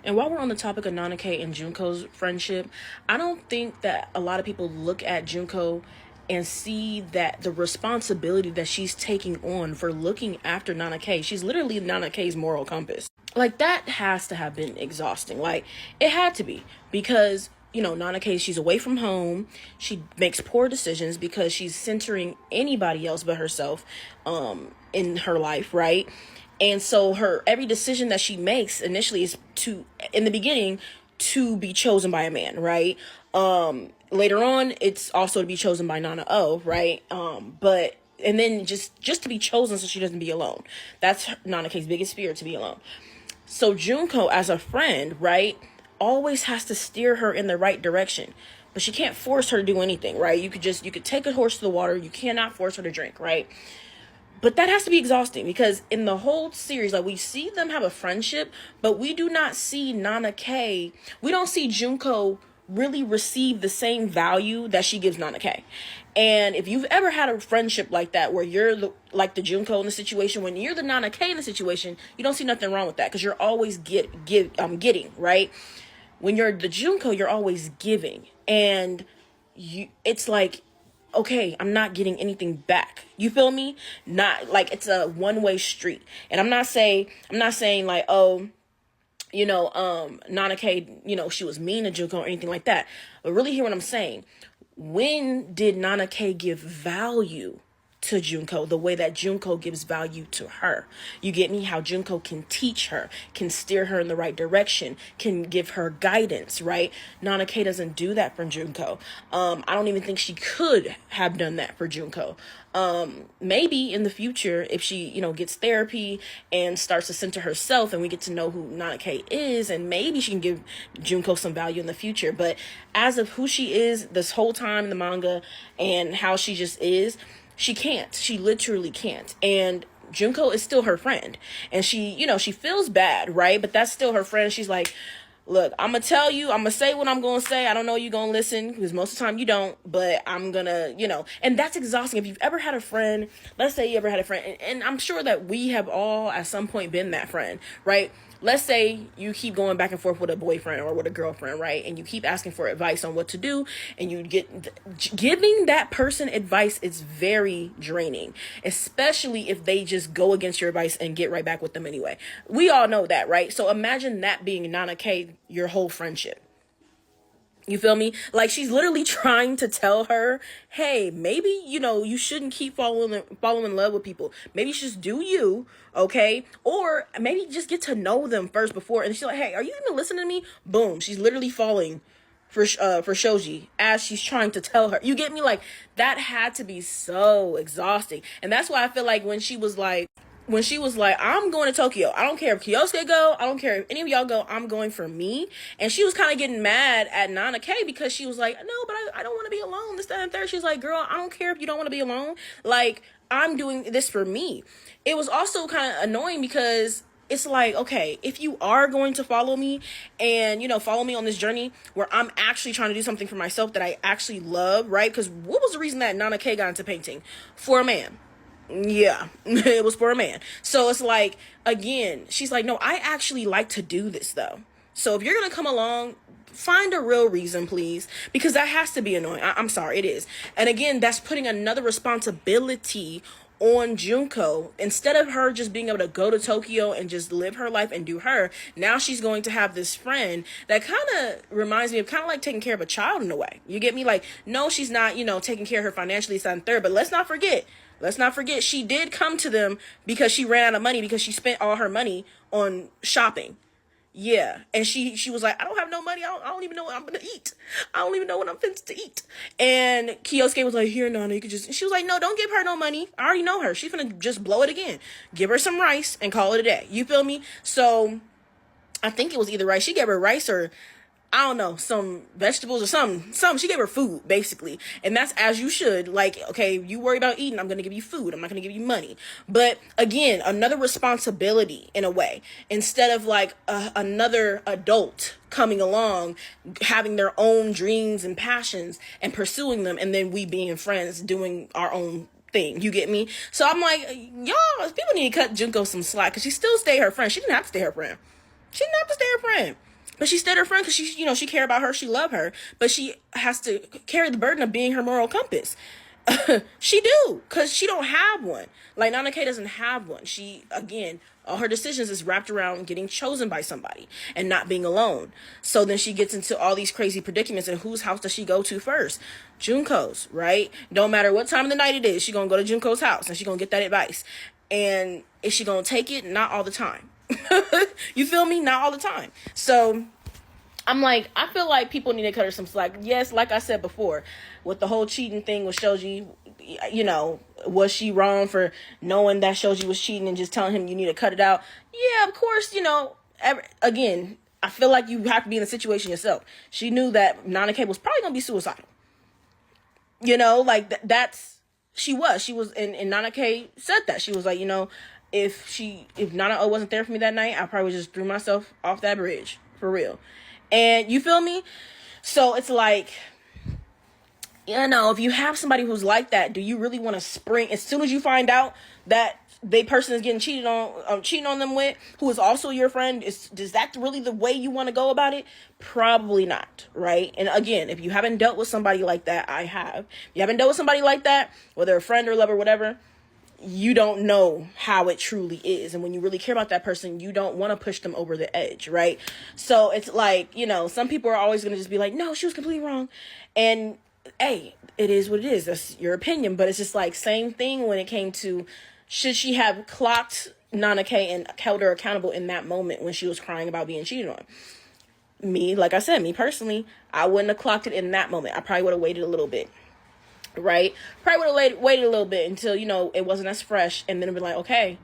And while we're on the topic of Nana K and Junko's friendship, I don't think that a lot of people look at Junko and see that the responsibility that she's taking on for looking after Nana K. She's literally Nana K's moral compass. Like, that has to have been exhausting. Like, it had to be, because Nana K, she's away from home. She makes poor decisions because she's centering anybody else but herself in her life, right? And so her every decision that she makes initially is in the beginning, to be chosen by a man, right? Later on, it's also to be chosen by Nana O, right? But and then just to be chosen so she doesn't be alone. That's Nana K's biggest fear, to be alone. So Junko, as a friend, right, always has to steer her in the right direction. But she can't force her to do anything, right? You could take a horse to the water. You cannot force her to drink, right? But that has to be exhausting, because in the whole series, like, we see them have a friendship, but we do not see Nana K. We don't see Junko really receive the same value that she gives Nana K. And if you've ever had a friendship like that, where you're like the Junko in the situation, when you're the Nana K in the situation, you don't see nothing wrong with that, because you're always getting, right? When you're the Junko, you're always giving, and it's like, okay, I'm not getting anything back. You feel me? Not like it's a one-way street. And I'm not saying like, oh, Nana K, she was mean to Junko or anything like that. But really hear what I'm saying. When did Nana K give value to Junko the way that Junko gives value to her? You get me? How Junko can teach her, can steer her in the right direction, can give her guidance, right? Nana K doesn't do that for Junko. I don't even think she could have done that for Junko. Maybe in the future, if she, gets therapy and starts to center herself, and we get to know who Nana K is, and maybe she can give Junko some value in the future. But as of who she is this whole time in the manga and how she just is, she can't. She literally can't. And Junko is still her friend. And she feels bad, right? But that's still her friend. She's like, look, I'm going to tell you, I'm going to say what I'm going to say. I don't know you're going to listen, because most of the time you don't, but I'm going to, and that's exhausting. If you've ever had a friend, let's say you ever had a friend, and I'm sure that we have all at some point been that friend, right? Let's say you keep going back and forth with a boyfriend or with a girlfriend, right? And you keep asking for advice on what to do, and you giving that person advice is very draining, especially if they just go against your advice and get right back with them anyway. We all know that, right? So imagine that being Nana K, your whole friendship. You feel me? Like, she's literally trying to tell her, hey, maybe, you shouldn't keep falling in love with people. Maybe you should just do you, okay? Or maybe just get to know them first before. And she's like, hey, are you even listening to me? Boom. She's literally falling for Shoji as she's trying to tell her. You get me? Like, that had to be so exhausting. And that's why I feel like when she was like, I'm going to Tokyo. I don't care if Kyosuke go. I don't care if any of y'all go. I'm going for me. And she was kind of getting mad at Nana K, because she was like, no, but I don't want to be alone. This, that, and third. She's like, girl, I don't care if you don't want to be alone. Like, I'm doing this for me. It was also kind of annoying, because it's like, okay, if you are going to follow me and, follow me on this journey where I'm actually trying to do something for myself that I actually love, right? Because what was the reason that Nana K got into painting? For a man. Yeah, it was for a man. So it's like, again, she's like, no, I actually like to do this though. So if you're going to come along, find a real reason, please, because that has to be annoying. I'm sorry, it is. And again, that's putting another responsibility on Junko. Instead of her just being able to go to Tokyo and just live her life and do her, now she's going to have this friend that kind of reminds me of kind of like taking care of a child in a way. You get me? Like, no, she's not, taking care of her financially, second and third, but let's not forget, she did come to them because she ran out of money, because she spent all her money on shopping. Yeah. And she was like, I don't have no money. I don't even know what I'm going to eat. I don't even know what I'm finna to eat. And Kyosuke was like, here, Nana, you could just, she was like, no, don't give her no money. I already know her. She's finna just blow it again. Give her some rice and call it a day. You feel me? So I think it was either rice. She gave her rice, or I don't know, some vegetables or something. She gave her food, basically. And that's as you should. Like, okay, you worry about eating, I'm going to give you food. I'm not going to give you money. But again, another responsibility in a way. Instead of like another adult coming along, having their own dreams and passions and pursuing them, and then we being friends doing our own thing. You get me? So I'm like, y'all, people need to cut Junko some slack, because she still stayed her friend. She didn't have to stay her friend. But she stayed her friend because she cared about her, she loved her, but she has to carry the burden of being her moral compass. She do, because she don't have one. Like, Nana K doesn't have one. She, again, all her decisions is wrapped around getting chosen by somebody and not being alone. So then she gets into all these crazy predicaments, and whose house does she go to first? Junko's, right? Don't matter what time of the night it is, she gonna go to Junko's house and she gonna get that advice. And is she gonna take it? Not all the time. You feel me? Not all the time. So I'm like, I feel like people need to cut her some slack. Yes, like I said before, with the whole cheating thing with Shoji, was she wrong for knowing that Shoji was cheating and just telling him you need to cut it out? Yeah, of course, again, I feel like you have to be in the situation yourself. She knew that Nana K was probably going to be suicidal. She was, and Nana K said that. She was like, if Nana O wasn't there for me that night, I probably just threw myself off that bridge, for real. And you feel me? So it's like, if you have somebody who's like that, do you really want to spring as soon as you find out that they person is getting cheating on them with, who is also your friend? Is that really the way you want to go about it? Probably not, right? And again, if you haven't dealt with somebody like that, I have. If you haven't dealt with somebody like that, whether a friend or lover, whatever, you don't know how it truly is. And when you really care about that person, you don't want to push them over the edge, right? So it's like, some people are always going to just be like, no, she was completely wrong. And hey, it is what it is. That's your opinion. But it's just like, same thing when it came to, should she have clocked Nana K and held her accountable in that moment when she was crying about being cheated on? Like I said, me personally, I wouldn't have clocked it in that moment. I probably would have waited a little bit. Right? Probably would have waited a little bit until, it wasn't as fresh, and then be like, okay,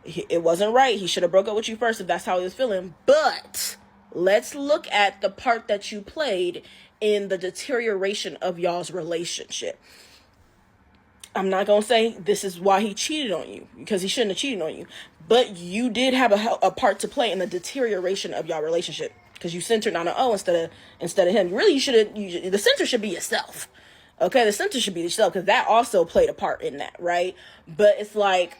it wasn't right. He should have broke up with you first if that's how he was feeling. But let's look at the part that you played in the deterioration of y'all's relationship. I'm not going to say this is why he cheated on you, because he shouldn't have cheated on you. But you did have a part to play in the deterioration of y'all relationship, because you centered on instead of him. Really, the center should be yourself. Okay, the center should be yourself, because that also played a part in that, right? But it's like,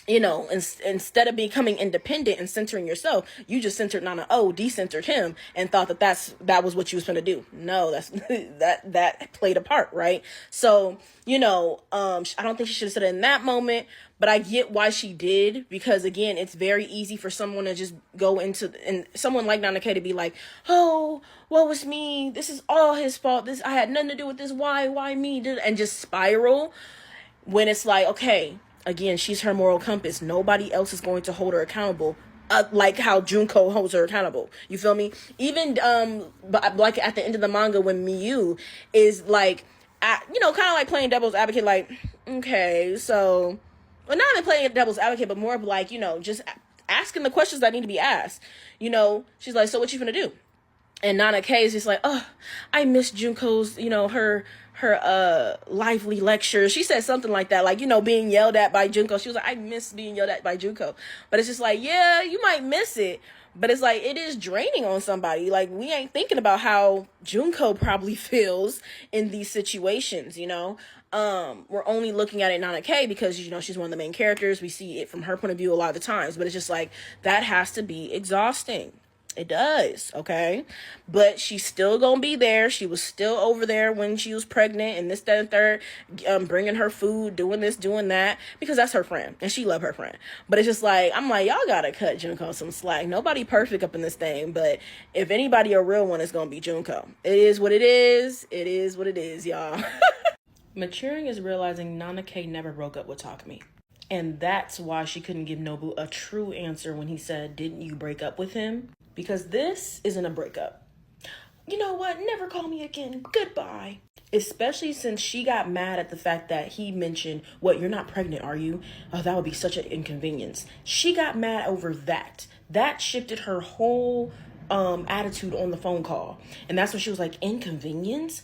instead of becoming independent and centering yourself, you just centered Nana O, decentered him, and thought that was what you was going to do. No, that's that played a part, right? So, I don't think she should have said it in that moment, but I get why she did, because again, it's very easy for someone to just go and someone like Nana K to be like, oh, what was me? This is all his fault. I had nothing to do with this. Why me? And just spiral, when it's like, okay, again, she's her moral compass. Nobody else is going to hold her accountable, like how Junko holds her accountable. You feel me? Even but like at the end of the manga, when Miyu is like, kind of like playing devil's advocate, like, okay, so, well, not even playing devil's advocate, but more of like, just asking the questions that need to be asked. She's like, so what you gonna do? And Nana K is just like, oh, I miss Junko's, her lively lectures. She said something like that, like, being yelled at by Junko. She was like, I miss being yelled at by Junko. But it's just like, yeah, you might miss it, but it's like, it is draining on somebody. Like, we ain't thinking about how Junko probably feels in these situations, we're only looking at it Nana K because, she's one of the main characters. We see it from her point of view a lot of the times, but it's just like, that has to be exhausting. It does, okay? But she's still gonna be there. She was still over there when she was pregnant and this, that, and third, bringing her food, doing this, doing that, because that's her friend, and she loved her friend. But it's just like, I'm like, y'all gotta cut Junko some slack. Nobody perfect up in this thing, but if anybody a real one, it's gonna be Junko. It is what it is. It is what it is, y'all. Maturing is realizing Nana K never broke up with Takumi. And that's why she couldn't give Nobu a true answer when he said, didn't you break up with him? Because this isn't a breakup. You know what? Never call me again. Goodbye. Especially since she got mad at the fact that he mentioned, what, you're not pregnant, are you? Oh, that would be such an inconvenience. She got mad over that. That shifted her whole attitude on the phone call. And that's when she was like, inconvenience?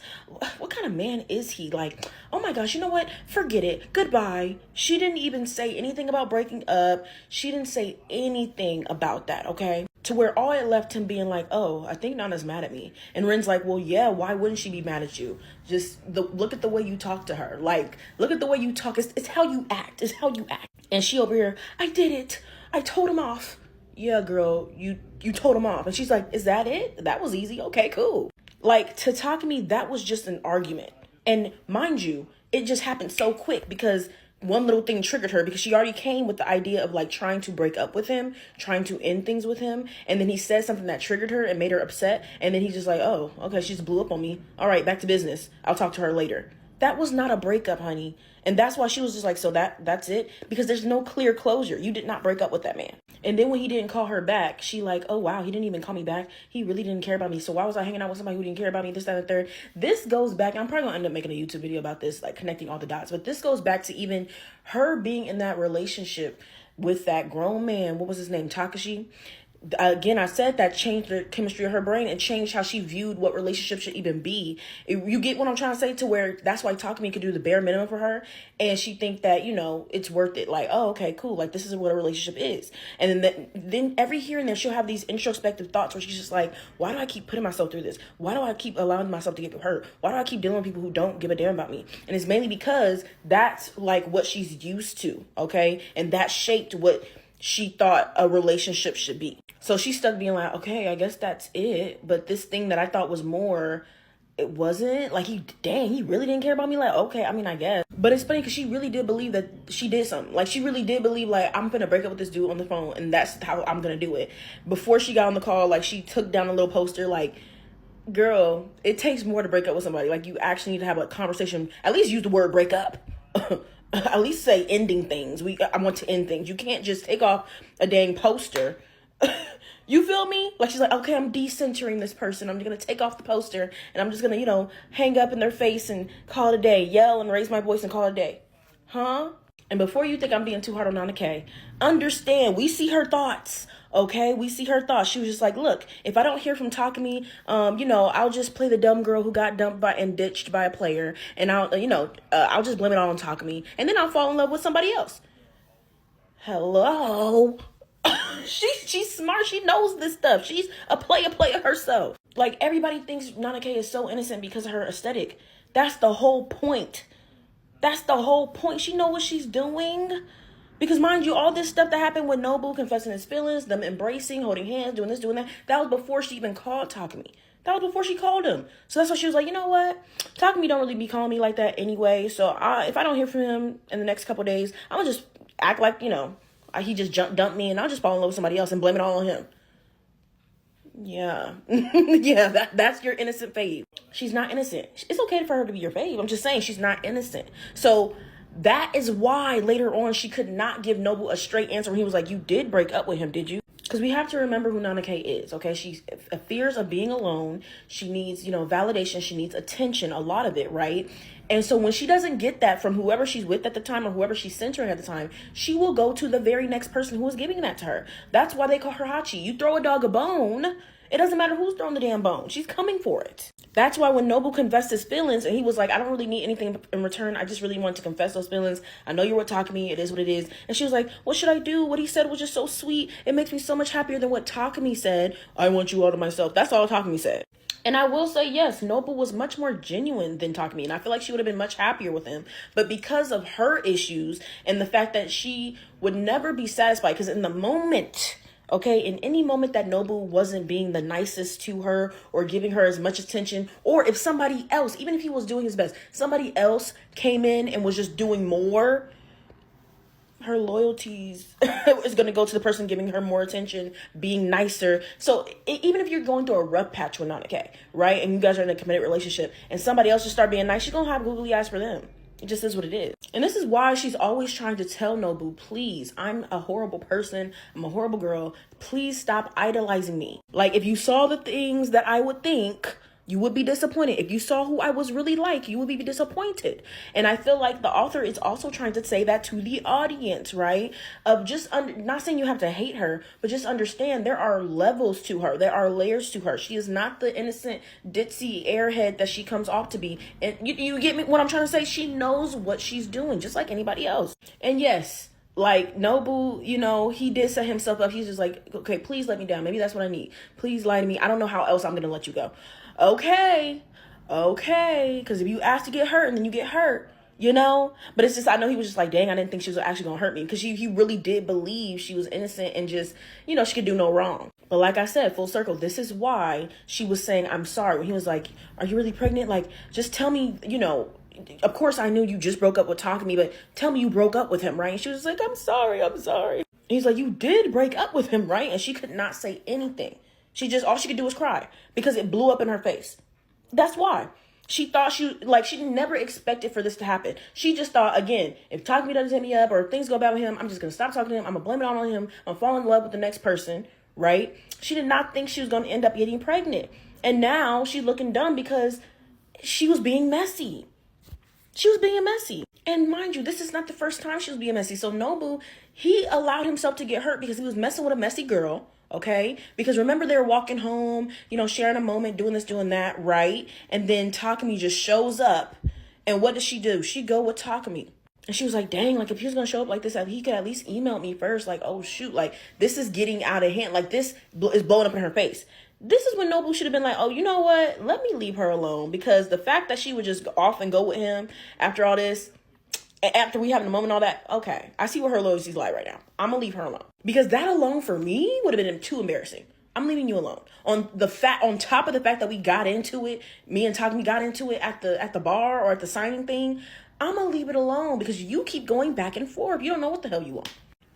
What kind of man is he? Like, oh my gosh, you know what? Forget it. Goodbye. She didn't even say anything about breaking up. She didn't say anything about that, okay? To where all it left him being like, oh, I think Nana's mad at me. And Ren's like, well, yeah, why wouldn't she be mad at you? Just look at the way you talk to her. Like, look at the way you talk. It's how you act. It's how you act. And she over here, I did it. I told him off. yeah, girl, you told him off. And she's like, is that it? That was easy. Okay, cool. Like, to Takumi, that was just an argument. And mind you, it just happened so quick because one little thing triggered her, because she already came with the idea of like trying to break up with him, trying to end things with him. And then he said something that triggered her and made her upset. And then he's just like, oh, okay, she just blew up on me. All right, back to business. I'll talk to her later. That was not a breakup, honey. And that's why she was just like, so that's it? Because there's no clear closure. You did not break up with that man. And then when he didn't call her back, she like, oh, wow, he didn't even call me back. He really didn't care about me. So why was I hanging out with somebody who didn't care about me, this, that, and the third? This goes back. I'm probably going to end up making a YouTube video about this, like connecting all the dots. But this goes back to even her being in that relationship with that grown man. What was his name? Takashi. Again, I said that changed the chemistry of her brain and changed how she viewed what relationship should even be. You get what I'm trying to say, to where that's why Takumi could do the bare minimum for her, and she think that, you know, it's worth it. Like, oh, okay, cool. Like, this is what a relationship is. And then every here and there she'll have these introspective thoughts where she's just like, why do I keep putting myself through this? Why do I keep allowing myself to get hurt? Why do I keep dealing with people who don't give a damn about me? And it's mainly because that's like what she's used to, okay? And that shaped what she thought a relationship should be. So she stuck being like, okay, I guess that's it. But this thing that I thought was more, it wasn't. Like, he really didn't care about me. Like, okay, I mean, I guess. But it's funny because she really did believe that she did something. Like, she really did believe, like, I'm gonna break up with this dude on the phone, and that's how I'm gonna do it. Before she got on the call, like, she took down a little poster, like, girl, it takes more to break up with somebody. Like, you actually need to have a conversation. At least use the word break up. At least say ending things. I want to end things. You can't just take off a dang poster. You feel me? Like, she's like, okay, I'm decentering this person. I'm going to take off the poster and I'm just going to, you know, hang up in their face and call it a day. Yell and raise my voice and call it a day. Huh? And before you think I'm being too hard on Nana K, understand, we see her thoughts. Okay, we see her thoughts. She was just like, look, if I don't hear from Takumi, you know, I'll just play the dumb girl who got dumped by and ditched by a player. And I'll just blame it all on Takumi. And then I'll fall in love with somebody else. Hello? She's smart. She knows this stuff. She's a player herself. Like, everybody thinks Nana K is so innocent because of her aesthetic. That's the whole point. That's the whole point. She know what she's doing. Because mind you, all this stuff that happened with Nobu confessing his feelings, them embracing, holding hands, doing this, doing that, that was before she even called Takumi. That was before she called him. So that's why she was like, you know what? Takumi don't really be calling me like that anyway. So if I don't hear from him in the next couple of days, I'm going to just act like, you know, he just dumped me and I'll just fall in love with somebody else and blame it all on him. Yeah. Yeah, that's your innocent fave. She's not innocent. It's okay for her to be your fave. I'm just saying she's not innocent. So that is why later on she could not give Nobu a straight answer when he was like, you did break up with him, did you? Because we have to remember who Nana K is, okay? She fears of being alone. She needs, you know, validation. She needs attention, a lot of it, right? And so when she doesn't get that from whoever she's with at the time or whoever she's centering at the time, she will go to the very next person who is giving that to her. That's why they call her Hachi. You throw a dog a bone, it doesn't matter who's throwing the damn bone. She's coming for it. That's why when Nobu confessed his feelings and he was like, I don't really need anything in return. I just really want to confess those feelings. I know you're what Takumi. It is what it is. And she was like, what should I do? What he said was just so sweet. It makes me so much happier than what Takumi said. I want you all to myself. That's all Takumi said. And I will say, yes, Nobu was much more genuine than Takumi. And I feel like she would have been much happier with him. But because of her issues and the fact that she would never be satisfied, because in the moment, okay, in any moment that Nobu wasn't being the nicest to her or giving her as much attention, or if somebody else, even if he was doing his best, somebody else came in and was just doing more, her loyalties is going to go to the person giving her more attention, being nicer. So even if you're going through a rough patch with Nana K, right, and you guys are in a committed relationship and somebody else just start being nice, she's going to have googly eyes for them. It just is what it is. And this is why she's always trying to tell Nobu, please, I'm a horrible person. I'm a horrible girl. Please stop idolizing me. Like, if you saw the things that I would think, you would be disappointed. If you saw who I was really like, you would be disappointed. And I feel like the author is also trying to say that to the audience, right? Of just, not saying you have to hate her, but just understand there are levels to her. There are layers to her. She is not the innocent, ditzy airhead that she comes off to be. And you get me what I'm trying to say? She knows what she's doing, just like anybody else. And yes, like Nobu, you know, he did set himself up. He's just like, okay, please let me down. Maybe that's what I need. Please lie to me. I don't know how else I'm going to let you go. Okay. Because if you ask to get hurt and then you get hurt, you know? But it's just, I know he was just like, dang, I didn't think she was actually gonna hurt me, because he really did believe she was innocent and just, she could do no wrong. But like I said, full circle, this is why she was saying, I'm sorry. When he was like, are you really pregnant? Like, just tell me, of course I knew you just broke up with talking to me, but tell me you broke up with him, right? And she was like, I'm sorry. And he's like, you did break up with him, right? And she could not say anything. All she could do was cry because it blew up in her face. That's why. She thought she never expected for this to happen. She just thought, again, if talking to me doesn't hit me up or if things go bad with him, I'm just going to stop talking to him. I'm going to blame it all on him. I'm falling in love with the next person, right? She did not think she was going to end up getting pregnant. And now she's looking dumb because she was being messy. And mind you, this is not the first time she was being messy. So Nobu, he allowed himself to get hurt because he was messing with a messy girl. Okay, because remember they were walking home, sharing a moment, doing this, doing that, right? And then Takumi just shows up, and what does she do? She go with Takumi, and she was like, "Dang, like if he was gonna show up like this, he could at least email me first." Like, oh shoot, like this is getting out of hand. Like this is blowing up in her face. This is when Nobu should have been like, "Oh, you know what? Let me leave her alone," because the fact that she would just off and go with him after all this. After we having a moment, all that, okay, I see what her loyalty's like right now. I'm gonna leave her alone, because that alone for me would have been too embarrassing. I'm leaving you alone. On top of the fact that we got into it, me and Takumi got into it at the bar or at the signing thing. I'm gonna leave it alone because you keep going back and forth. You don't know what the hell you want.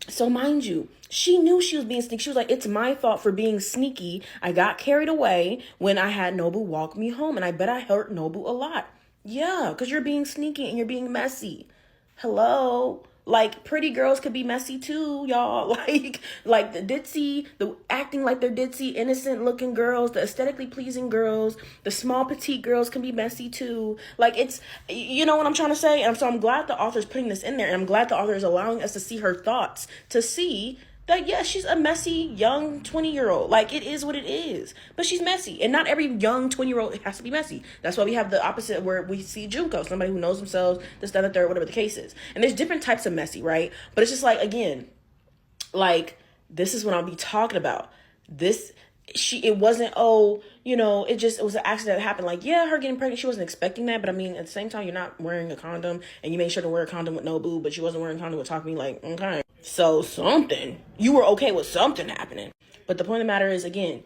So mind you, she knew she was being sneaky. She was like, it's my fault for being sneaky. I got carried away when I had Nobu walk me home, and I bet I hurt Nobu a lot. Yeah, because you're being sneaky and you're being messy. Hello, like pretty girls could be messy too, y'all. Like the acting like they're ditzy, innocent looking girls, the aesthetically pleasing girls, the small petite girls can be messy too. Like it's, you know what I'm trying to say? And so I'm glad the author's putting this in there, and I'm glad the author is allowing us to see her thoughts, to see that, yeah, she's a messy young 20-year-old. Like, it is what it is. But she's messy. And not every young 20-year-old has to be messy. That's why we have the opposite where we see Junko, somebody who knows themselves, this, that, and the third, whatever the case is. And there's different types of messy, right? But it's just like, again, like, this is what I'll be talking about. It wasn't, it was an accident that happened. Like, yeah, her getting pregnant, she wasn't expecting that. But I mean, at the same time, you're not wearing a condom, and you made sure to wear a condom with Nobu, but you wasn't wearing a condom with Takumi. Like, okay. So you were okay with something happening. But the point of the matter is, again,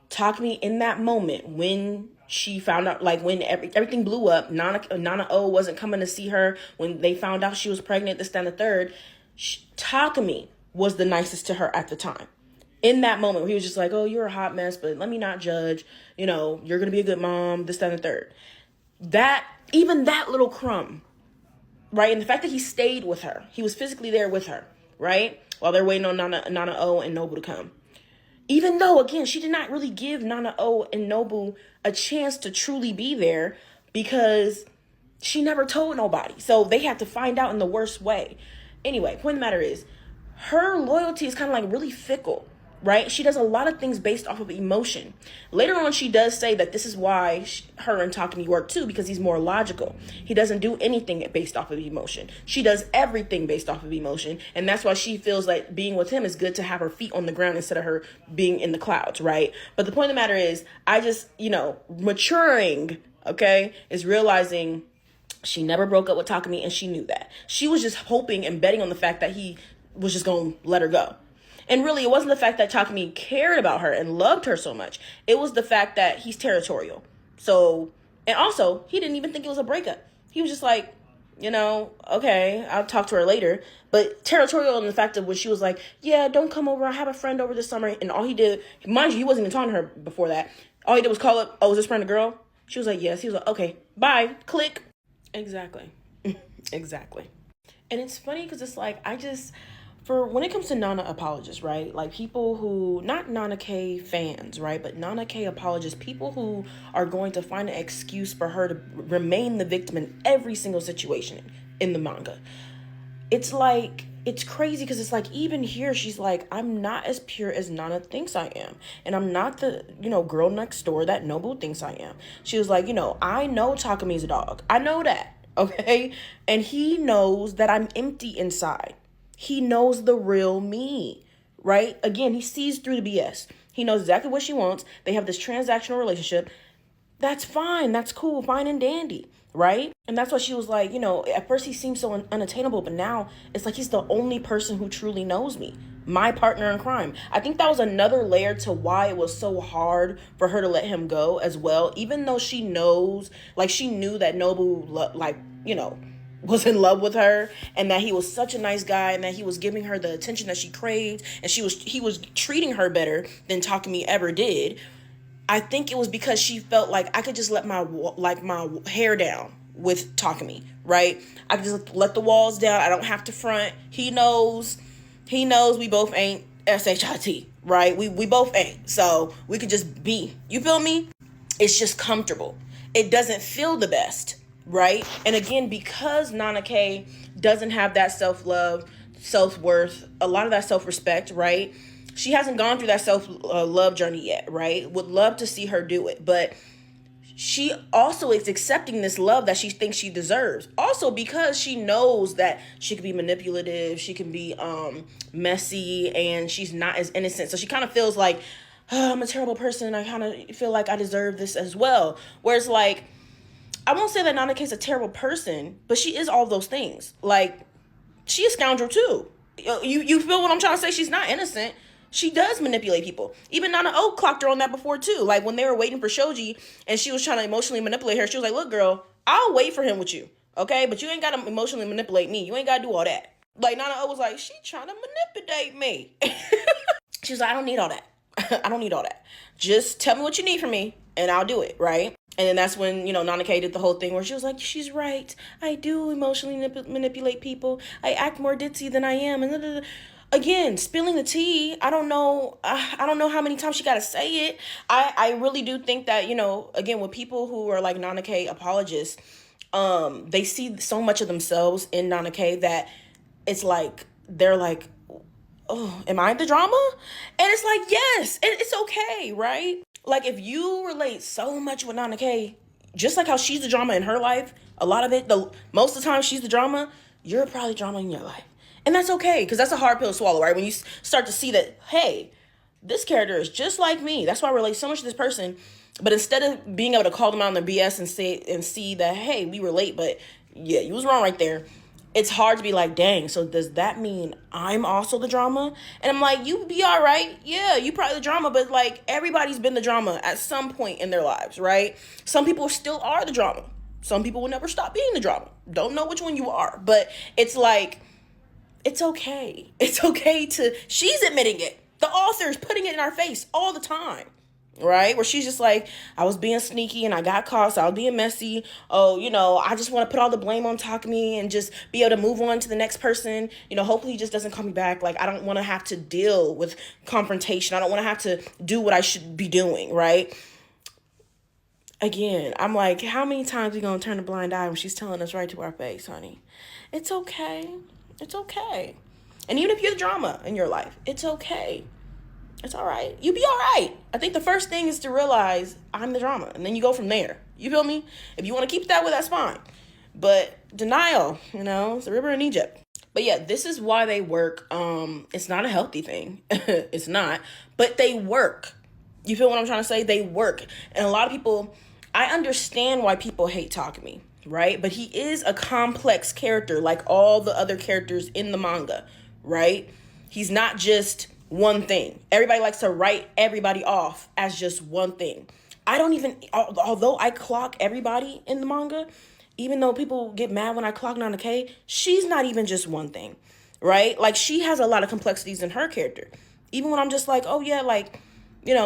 Takumi in that moment when she found out, like when everything blew up, Nana O wasn't coming to see her when they found out she was pregnant, this, that, and the third, Takumi was the nicest to her at the time. In that moment where he was just like, oh, you're a hot mess, but let me not judge, you're going to be a good mom, this, that, and the third. Even that little crumb, right? And the fact that he stayed with her, he was physically there with her, right? While they're waiting on Nana O and Nobu to come. Even though, again, she did not really give Nana O and Nobu a chance to truly be there because she never told nobody. So they had to find out in the worst way. Anyway, point of the matter is, her loyalty is kind of like really fickle, right? She does a lot of things based off of emotion. Later on, she does say that this is why her and Takumi work too, because he's more logical. He doesn't do anything based off of emotion. She does everything based off of emotion. And that's why she feels like being with him is good to have her feet on the ground instead of her being in the clouds, right? But the point of the matter is, I just, maturing, okay, is realizing she never broke up with Takumi, and she knew that. She was just hoping and betting on the fact that he was just going to let her go. And really, it wasn't the fact that Takumi cared about her and loved her so much. It was the fact that he's territorial. So, and also, he didn't even think it was a breakup. He was just like, okay, I'll talk to her later. But territorial in the fact of when she was like, yeah, don't come over. I have a friend over this summer. And all he did, mind you, he wasn't even talking to her before that. All he did was call up, oh, is this friend a girl? She was like, yes. He was like, okay, bye, click. Exactly. Exactly. And it's funny because it's like, when it comes to Nana apologists, right? Like people who, not Nana K fans, right? But Nana K apologists, people who are going to find an excuse for her to remain the victim in every single situation in the manga. It's like, it's crazy because it's like, even here, she's like, I'm not as pure as Nana thinks I am. And I'm not the, girl next door that Nobu thinks I am. She was like, I know Takumi's a dog. I know that, okay? And he knows that I'm empty inside. He knows the real me, right? Again, he sees through the BS. He knows exactly what she wants. They have this transactional relationship. That's fine. That's cool. Fine and dandy. Right? And that's why she was like, at first he seemed so unattainable, but now it's like he's the only person who truly knows me. My partner in crime. I think that was another layer to why it was so hard for her to let him go as well. Even though she knows, like she knew that Nobu, was in love with her, and that he was such a nice guy, and that he was giving her the attention that she craved, and he was treating her better than Takumi ever did. I think it was because she felt like I could just let my hair down with Takumi, right? I could just let the walls down. I don't have to front. He knows we both ain't SHIT, right? We both ain't. So we could just be. You feel me? It's just comfortable. It doesn't feel the best, right? And again, because Nana K doesn't have that self-love, self-worth, a lot of that self-respect, right? She hasn't gone through that self-love journey yet, right? Would love to see her do it. But she also is accepting this love that she thinks she deserves. Also because she knows that she can be manipulative, she can be messy, and she's not as innocent. So she kind of feels like, oh, I'm a terrible person. I kind of feel like I deserve this as well. Whereas like, I won't say that Nana K is a terrible person, but she is all those things. Like, she a scoundrel too. You feel what I'm trying to say? She's not innocent. She does manipulate people. Even Nana O clocked her on that before too. Like when they were waiting for Shoji and she was trying to emotionally manipulate her, she was like, look, girl, I'll wait for him with you. Okay? But you ain't got to emotionally manipulate me. You ain't got to do all that. Like Nana O was like, she trying to manipulate me. She was like, I don't need all that. I don't need all that. Just tell me what you need from me and I'll do it. Right? And then that's when, Nana K did the whole thing where she was like, she's right. I do emotionally manipulate people. I act more ditzy than I am. And again, spilling the tea. I don't know how many times she got to say it. I really do think that, again, with people who are like Nana K apologists, they see so much of themselves in Nana K that it's like, they're like, oh, am I the drama? And it's like, yes, it's okay, right? Like, if you relate so much with Nana K, just like how she's the drama in her life, a lot of it, most of the time she's the drama, you're probably drama in your life. And that's okay, because that's a hard pill to swallow, right? When you start to see that, hey, this character is just like me. That's why I relate so much to this person. But instead of being able to call them out on their BS and see that, hey, we relate, but yeah, you was wrong right there. It's hard to be like, dang, so does that mean I'm also the drama? And I'm like, you be all right. Yeah, you probably the drama, but like everybody's been the drama at some point in their lives, right? Some people still are the drama. Some people will never stop being the drama. Don't know which one you are, but it's like, it's okay. It's okay she's admitting it. The author's putting it in our face all the time, right? Where she's just like, I was being sneaky and I got caught, so I was being messy. Oh, I just want to put all the blame on Takumi and just be able to move on to the next person. Hopefully he just doesn't call me back. Like, I don't want to have to deal with confrontation. I don't want to have to do what I should be doing, right? Again, I'm like, how many times are we going to turn a blind eye when she's telling us right to our face, honey? It's okay. It's okay. And even if you're the drama in your life, it's okay. It's all right. You be all right. I think the first thing is to realize I'm the drama. And then you go from there. You feel me? If you want to keep it that way, that's fine. But denial, it's a river in Egypt. But yeah, this is why they work. It's not a healthy thing. It's not. But they work. You feel what I'm trying to say? They work. And a lot of people, I understand why people hate Takumi, right? But he is a complex character like all the other characters in the manga, right? He's not just one thing. Everybody likes to write everybody off as just one thing. Although I clock everybody in the manga, even though people get mad when I clock Nana K, she's not even just one thing, right? Like, she has a lot of complexities in her character. Even when I'm just like, oh yeah, like,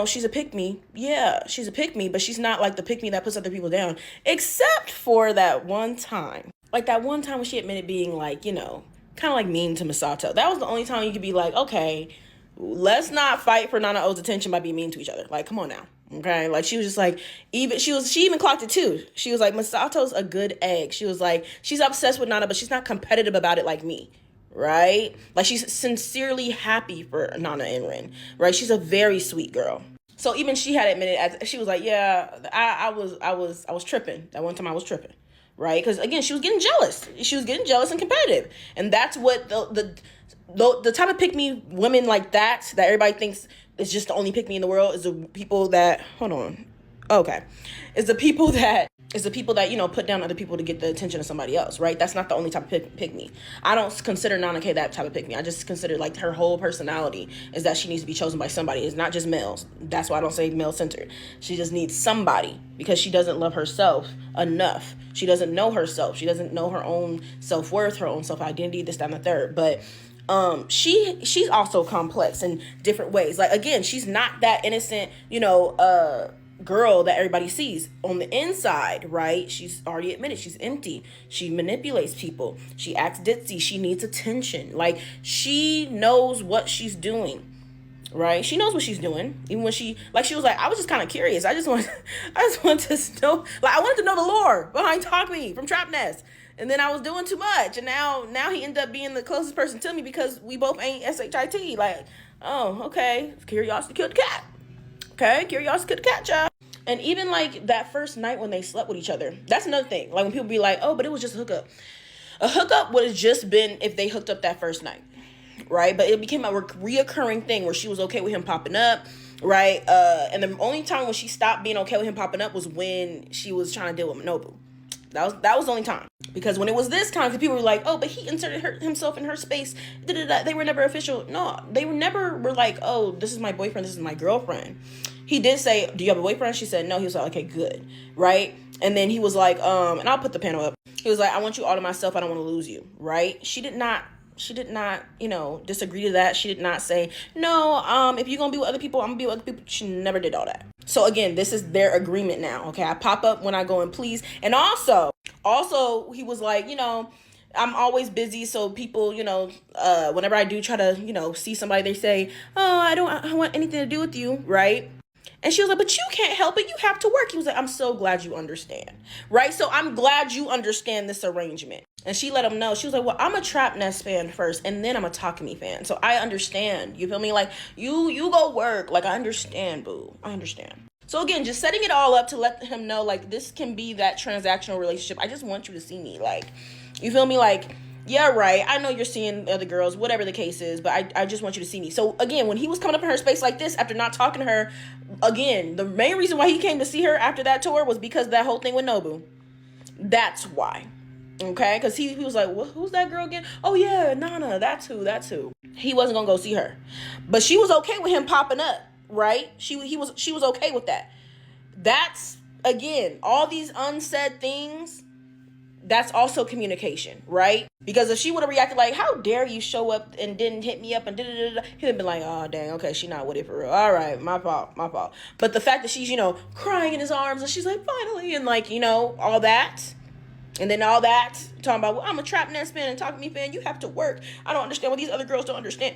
she's a pick-me. Yeah, she's a pick-me, but she's not like the pick-me that puts other people down. Except for that one time. Like that one time when she admitted being like, kind of like mean to Misato. That was the only time you could be like, okay, let's not fight for Nana O's attention by being mean to each other. Like, come on now. Okay, like she was just like, she even clocked it too. She was like, Misato's a good egg. She was like, she's obsessed with Nana, but she's not competitive about it like me, right? Like, she's sincerely happy for Nana and Rin, right? She's a very sweet girl. So even she had admitted, she was like, yeah, I was tripping. That one time I was tripping, right? Because again, she was getting jealous. She was getting jealous and competitive, and that's what the type of pick me women like that everybody thinks is just the only pick me in the world is the people that, hold on, Okay. It's the people that put down other people to get the attention of somebody else, right? That's not the only type of pick me. I don't consider Nana K that type of pick me. I just consider like her whole personality is that she needs to be chosen by somebody. It's not just males. That's why I don't say male centered. She just needs somebody because she doesn't love herself enough. She doesn't know herself. She doesn't know her own self-worth, her own self-identity, this, that, and the third. But she's also complex in different ways. Like, again, she's not that innocent, girl that everybody sees on the inside, right? She's already admitted she's empty. She manipulates people. She acts ditzy. She needs attention. Like, she knows what she's doing, right? She knows what she's doing. Even when she was like, I was just kind of curious. I just want to know, like, I wanted to know the lore behind Talk Me from Trap Nest. And then I was doing too much. And now he ended up being the closest person to me because we both ain't SHIT. Like, oh, okay. Curiosity killed the cat. Okay, curiosity killed the cat, child. And even like that first night when they slept with each other, that's another thing. Like when people be like, oh, but it was just a hookup. A hookup would have just been if they hooked up that first night, right? But it became a reoccurring thing where she was okay with him popping up, right? And the only time when she stopped being okay with him popping up was when she was trying to deal with Manobu. That was the only time. Because when it was this time, people were like, oh, but he inserted himself in her space. Da-da-da. They were never official. No, they were like, oh, this is my boyfriend. This is my girlfriend. He did say, do you have a boyfriend? She said, no. He was like, okay, good. Right? And then he was like, and I'll put the panel up. He was like, I want you all to myself. I don't want to lose you. Right? She did not, disagree to that. She did not say, no, if you're going to be with other people, I'm going to be with other people. She never did all that. So again, this is their agreement now. Okay. I pop up when I go and please. And also he was like, I'm always busy. So people, whenever I do try to, see somebody, they say, oh, I don't want anything to do with you. Right. And she was like, but you can't help it. You have to work. He was like, I'm so glad you understand. Right. So I'm glad you understand this arrangement. And she let him know. She was like, well, I'm a Trap Nest fan first, and then I'm a Talk Me fan. So I understand. You feel me? Like, you go work. Like, I understand, boo. I understand. So again, just setting it all up to let him know, like, this can be that transactional relationship. I just want you to see me. Like, you feel me? Like, yeah, right. I know you're seeing other girls, whatever the case is, but I just want you to see me. So again, when he was coming up in her space like this, after not talking to her, again, the main reason why he came to see her after that tour was because that whole thing with Nobu. That's why. Okay, because he was like, well, who's that girl again? Oh yeah, Nana, that's who. He wasn't gonna go see her, but she was okay with him popping up, right? She was okay with that. That's, again, all these unsaid things. That's also communication, right? Because if she would have reacted like, how dare you show up and didn't hit me up and da-da-da-da, he'd have been like, oh, dang, okay, she not with it for real. All right, my fault. But the fact that she's, crying in his arms and she's like, finally, and like, all that. And then all that, talking about, well, I'm a Trap Nest fan and Talk Me fan. You have to work. I don't understand what these other girls don't understand.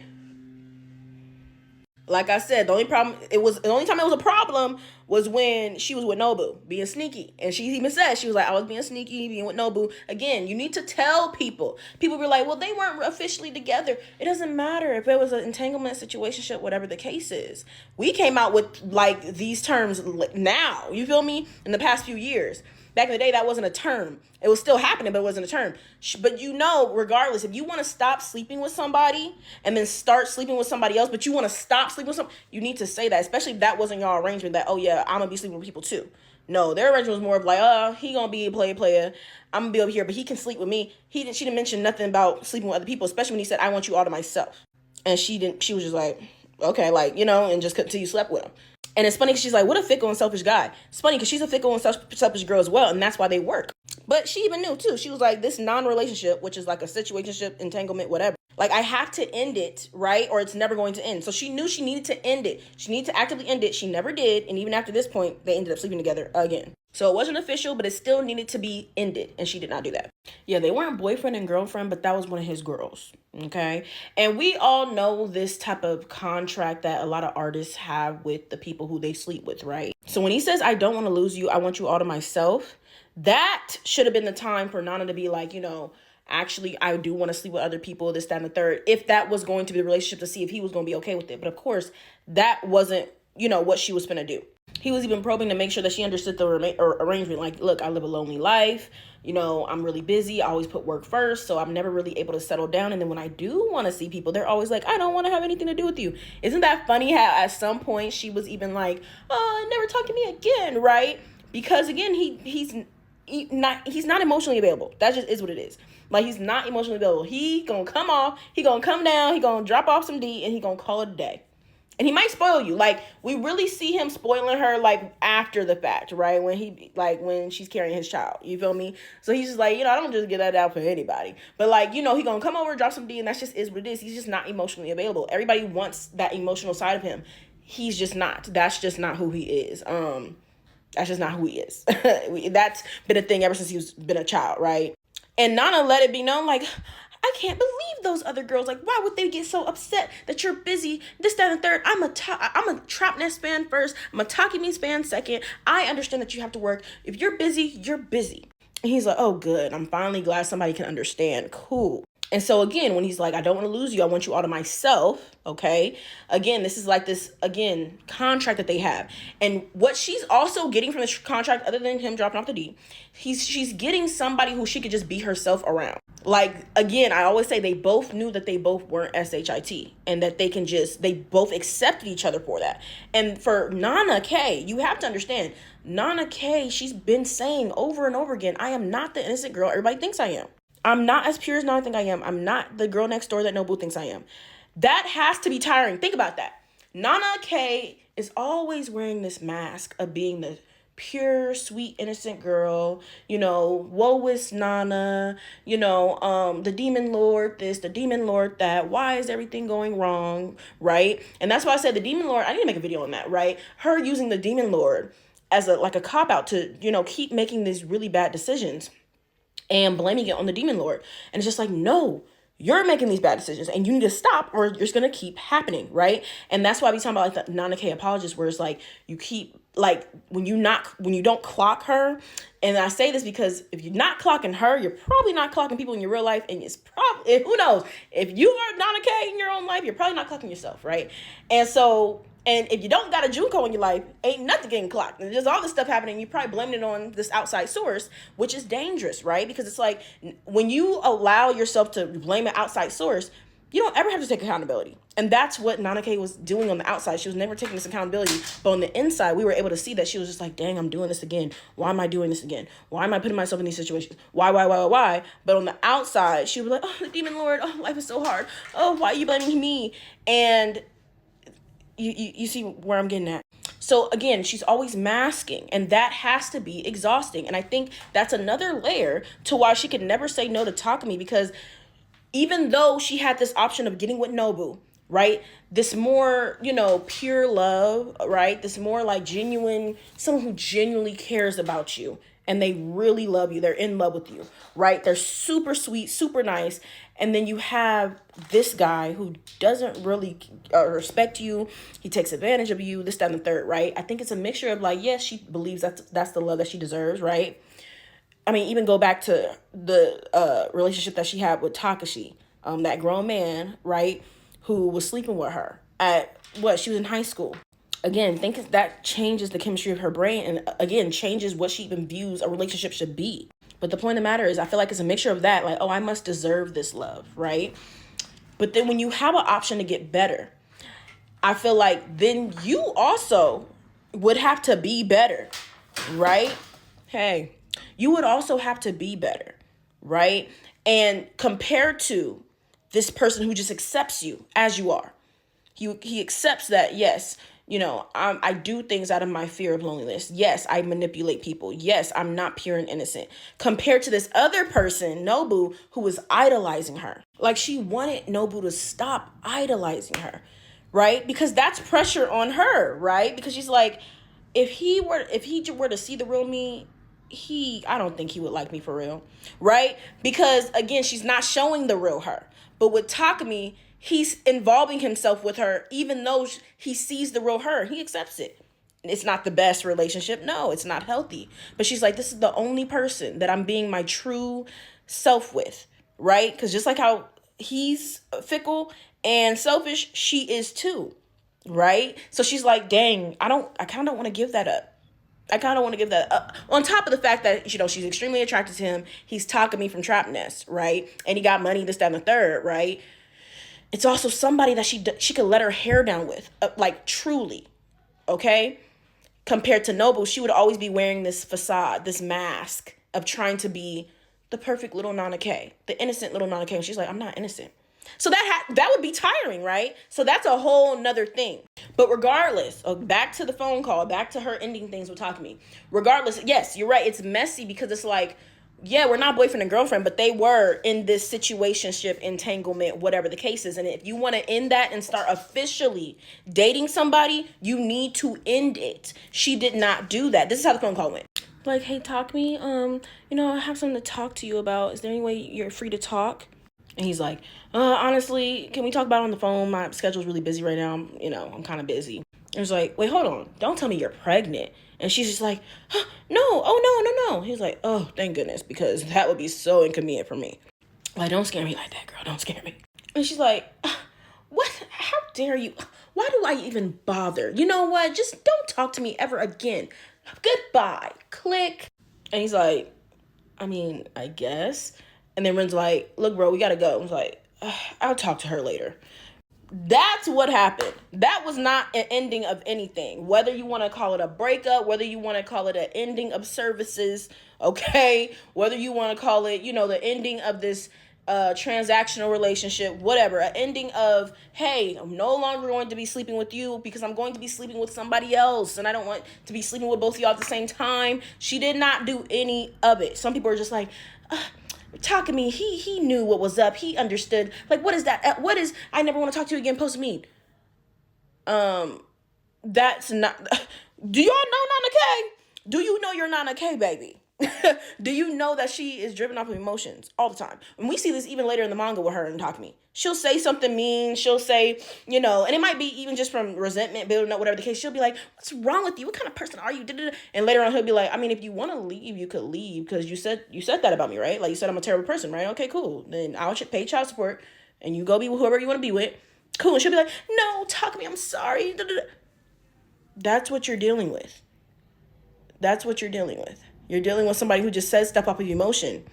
Like I said, the only time it was a problem was when she was with Nobu, being sneaky. And she even said, she was like, I was being sneaky, being with Nobu. Again, you need to tell people. People were like, well, they weren't officially together. It doesn't matter if it was an entanglement, situationship, whatever the case is. We came out with, like, these terms now, you feel me, in the past few years. Back in the day, that wasn't a term. It was still happening, but it wasn't a term. But regardless, if you want to stop sleeping with somebody and then start sleeping with somebody else, but you want to stop sleeping with somebody, you need to say that, especially if that wasn't your arrangement that, oh yeah, I'm going to be sleeping with people too. No, their arrangement was more of like, he going to be a player. I'm going to be over here, but he can sleep with me. She didn't mention nothing about sleeping with other people, especially when he said, I want you all to myself. And she was just like, okay, like, and just until you slept with him. And it's funny because she's like, what a fickle and selfish guy. It's funny because she's a fickle and selfish girl as well, and that's why they work. But she even knew, too. She was like, this non-relationship, which is like a situationship, entanglement, whatever. Like, I have to end it, right? Or it's never going to end. So she knew she needed to end it. She needed to actively end it. She never did. And even after this point, they ended up sleeping together again. So it wasn't official, but it still needed to be ended. And she did not do that. Yeah, they weren't boyfriend and girlfriend, but that was one of his girls. Okay. And we all know this type of contract that a lot of artists have with the people who they sleep with, right? So when he says, I don't want to lose you, I want you all to myself, that should have been the time for Nana to be like, actually, I do want to sleep with other people, this, that, and the third, if that was going to be the relationship, to see if he was going to be okay with it. But of course, that wasn't, what she was going to do. He was even probing to make sure that she understood the arrangement. Like, look, I live a lonely life. You know, I'm really busy. I always put work first. So I'm never really able to settle down. And then when I do want to see people, they're always like, I don't want to have anything to do with you. Isn't that funny how at some point she was even like, oh, never talk to me again, right? Because again, he's not emotionally available. That just is what it is. Like, he's not emotionally available. He gonna come off, he gonna come down, he gonna drop off some D, and he gonna call it a day. And he might spoil you. Like, we really see him spoiling her, like, after the fact, right? When she's carrying his child. You feel me? So he's just like, I don't just get that out for anybody. But, like, he gonna come over, drop some D, and that's just is what it is. He's just not emotionally available. Everybody wants that emotional side of him. He's just not. That's just not who he is. That's just not who he is. That's been a thing ever since he's been a child, right? And Nana let it be known, like, I can't believe those other girls. Like, why would they get so upset that you're busy? This, that, and third. I'm a Trap Nest fan first. I'm a Talkie Me's fan second. I understand that you have to work. If you're busy, you're busy. And he's like, oh, good. I'm finally glad somebody can understand. Cool. And so again, when he's like, I don't want to lose you, I want you all to myself, okay? Again, this is like this, contract that they have. And what she's also getting from this contract, other than him dropping off the D, she's getting somebody who she could just be herself around. Like, again, I always say they both knew that they both weren't SHIT and that they both accepted each other for that. And for Nana K, you have to understand, Nana K, she's been saying over and over again, I am not the innocent girl everybody thinks I am. I'm not as pure as Nana think I am. I'm not the girl next door that Nobu thinks I am. That has to be tiring. Think about that. Nana K is always wearing this mask of being the pure, sweet, innocent girl. Woe is Nana. The demon lord this, the demon lord that. Why is everything going wrong, right? And that's why I said the demon lord, I need to make a video on that, right? Her using the demon lord as a cop-out to, keep making these really bad decisions and blaming it on the demon lord. And it's just like, no, you're making these bad decisions and you need to stop or you're just going to keep happening, right? And that's why we talk about like the Nana K apologist, where it's like you keep, like, when you don't clock her. And I say this because if you're not clocking her, you're probably not clocking people in your real life. And it's probably, who knows, if you are Nana K in your own life, you're probably not clocking yourself, right? And if you don't got a Junko in your life, ain't nothing getting clocked. And there's all this stuff happening. You probably blaming it on this outside source, which is dangerous, right? Because it's like when you allow yourself to blame an outside source, you don't ever have to take accountability. And that's what Nana K was doing on the outside. She was never taking this accountability. But on the inside, we were able to see that she was just like, dang, I'm doing this again. Why am I doing this again? Why am I putting myself in these situations? Why? But on the outside, she was like, oh, the demon lord. Oh, life is so hard. Oh, why are you blaming me? And you see where I'm getting at. So again, she's always masking, and that has to be exhausting. And I think that's another layer to why she could never say no to Takumi, because even though she had this option of getting with Nobu, right? This more, pure love, right? This more like genuine, someone who genuinely cares about you and they really love you. They're in love with you, right? They're super sweet, super nice. And then you have this guy who doesn't really respect you. He takes advantage of you, this, that, and the third, right? I think it's a mixture of like, yes, she believes that's the love that she deserves, right? I mean, even go back to the relationship that she had with Takashi, that grown man, right, who was sleeping with her at she was in high school. Again, think that changes the chemistry of her brain and, again, changes what she even views a relationship should be. But the point of the matter is, I feel like it's a mixture of that, like, oh, I must deserve this love, right? But then when you have an option to get better, I feel like then you also would have to be better, right? Hey, you would also have to be better, right? And compared to this person who just accepts you as you are, he accepts that, yes, I do things out of my fear of loneliness. Yes, I manipulate people. Yes, I'm not pure and innocent. Compared to this other person, Nobu, who was idolizing her. Like, she wanted Nobu to stop idolizing her, right? Because that's pressure on her, right? Because she's like, if he were to see the real me, I don't think he would like me for real, right? Because again, she's not showing the real her. But with Takumi, he's involving himself with her, even though he sees the real her. He accepts it. It's not the best relationship. No, it's not healthy. But she's like, this is the only person that I'm being my true self with, right? Because just like how he's fickle and selfish, she is too. right? So she's like, dang, I kind of don't want to give that up. I kind of want to give that up. On top of the fact that, she's extremely attracted to him. He's talking me from Trap Nest, right? And he got money, this, that, and the third, right? It's also somebody that she could let her hair down with, like truly, okay? Compared to Noble, she would always be wearing this facade, this mask of trying to be the perfect little Nana K, the innocent little Nana K. And she's like, I'm not innocent. So that would be tiring, right? So that's a whole nother thing. But regardless, back to the phone call, back to her ending things with Talk to Me. Regardless, yes, you're right. It's messy because it's like, yeah, we're not boyfriend and girlfriend, but they were in this situationship, entanglement, whatever the case is. And if you want to end that and start officially dating somebody, you need to end it. She did not do that. This is how the phone call went. Like, hey, Talk to Me. I have something to talk to you about. Is there any way you're free to talk? And he's like, honestly, can we talk about it on the phone? My schedule's really busy right now. I'm kind of busy. And he's like, wait, hold on. Don't tell me you're pregnant. And she's just like, no, oh, no. He's like, oh, thank goodness, because that would be so inconvenient for me. Like, don't scare me like that, girl. Don't scare me. And she's like, what? How dare you? Why do I even bother? You know what? Just don't talk to me ever again. Goodbye. Click. And he's like, I guess. And then Ren's like, look, bro, we got to go. I was like, I'll talk to her later. That's what happened. That was not an ending of anything. Whether you want to call it a breakup, whether you want to call it an ending of services, okay? Whether you want to call it, the ending of this transactional relationship, whatever. An ending of, hey, I'm no longer going to be sleeping with you because I'm going to be sleeping with somebody else. And I don't want to be sleeping with both of y'all at the same time. She did not do any of it. Some people are just like, Talk to Me, he knew what was up. He understood. Like, what is that? What is, I never want to talk to you again, post mean? That's not, do y'all know Nana K? Do you know you're Nana K, baby? Do you know that she is driven off of emotions all the time? And we see this even later in the manga with her and Talk to Me. She'll say something mean. She'll say, and it might be even just from resentment, building up, whatever the case. She'll be like, what's wrong with you? What kind of person are you? And later on, he'll be like, if you want to leave, you could leave because you said that about me, right? Like, you said I'm a terrible person, right? Okay, cool. Then I'll pay child support and you go be with whoever you want to be with. Cool. And she'll be like, no, Talk to Me, I'm sorry. That's what you're dealing with. That's what you're dealing with. You're dealing with somebody who just says stuff off of emotion.